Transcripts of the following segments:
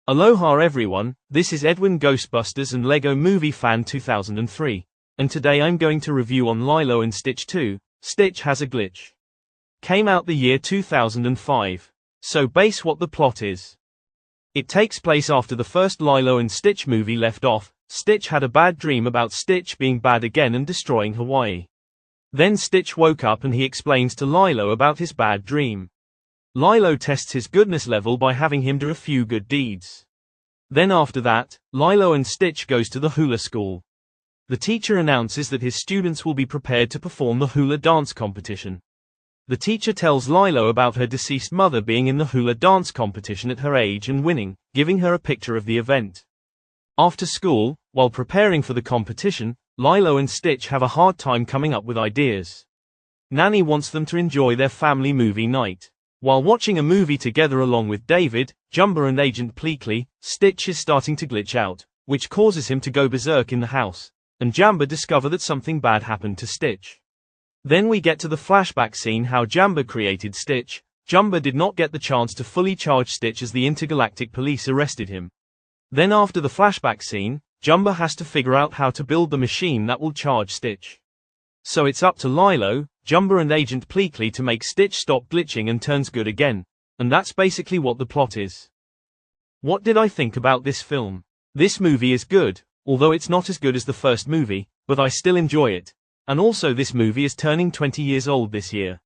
Aloha everyone, this is Edwin Ghostbusters and Lego Movie Fan 2003, and today I'm going to review on Lilo and Stitch 2, Stitch Has a Glitch. Came out the year 2005. So base what the plot is. It takes place after the first Lilo and Stitch movie left off. Stitch had a bad dream about Stitch being bad again and destroying Hawaii. Then Stitch woke up and he explains to Lilo about his bad dream. Lilo tests his goodness level by having him do a few good deeds. Then after that, Lilo and Stitch goes to the hula school. The teacher announces that his students will be prepared to perform the hula dance competition. The teacher tells Lilo about her deceased mother being in the hula dance competition at her age and winning, giving her a picture of the event. After school, while preparing for the competition, Lilo and Stitch have a hard time coming up with ideas. Nanny wants them to enjoy their family movie night. While watching a movie together along with David, Jumba and Agent Pleakley, Stitch is starting to glitch out, which causes him to go berserk in the house, and Jumba discover that something bad happened to Stitch. Then we get to the flashback scene how Jumba created Stitch. Jumba did not get the chance to fully charge Stitch as the intergalactic police arrested him. Then after the flashback scene, Jumba has to figure out how to build the machine that will charge Stitch. So it's up to Lilo, Jumba and Agent Pleakley to make Stitch stop glitching and turns good again. And that's basically what the plot is. What did I think about this film? This movie is good, although it's not as good as the first movie, but I still enjoy it. And also this movie is turning 20 years old this year.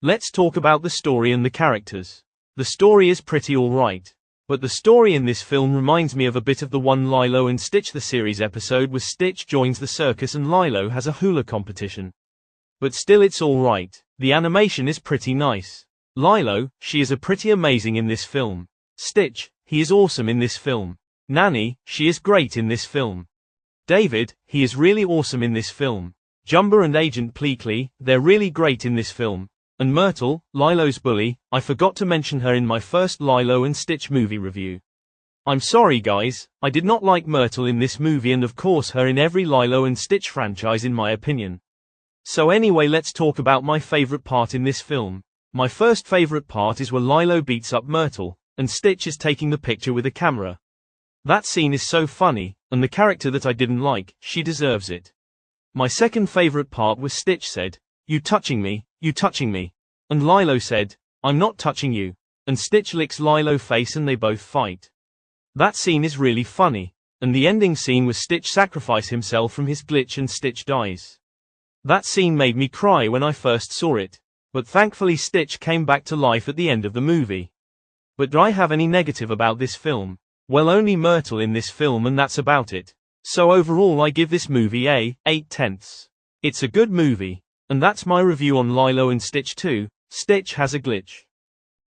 Let's talk about the story and the characters. The story is pretty alright. But the story in this film reminds me of a bit of the one Lilo and Stitch the series episode where Stitch joins the circus and Lilo has a hula competition. But still it's alright. The animation is pretty nice. Lilo, she is pretty amazing in this film. Stitch, he is awesome in this film. Nanny, she is great in this film. David, he is really awesome in this film. Jumba and Agent Pleakley, they're really great in this film. And Myrtle, Lilo's bully, I forgot to mention her in my first Lilo and Stitch movie review. I'm sorry guys, I did not like Myrtle in this movie and of course her in every Lilo and Stitch franchise in my opinion. So anyway, let's talk about my favorite part in this film. My first favorite part is where Lilo beats up Myrtle, and Stitch is taking the picture with a camera. That scene is so funny, and the character that I didn't like, she deserves it. My second favorite part was Stitch said, "You touching me, you touching me." And Lilo said, "I'm not touching you." And Stitch licks Lilo's face and they both fight. That scene is really funny. And the ending scene was Stitch sacrifice himself from his glitch and Stitch dies. That scene made me cry when I first saw it. But thankfully Stitch came back to life at the end of the movie. But do I have any negative about this film? Well, only Myrtle in this film and that's about it. So overall I give this movie a 8/10. It's a good movie. And that's my review on Lilo and Stitch 2, Stitch Has a Glitch.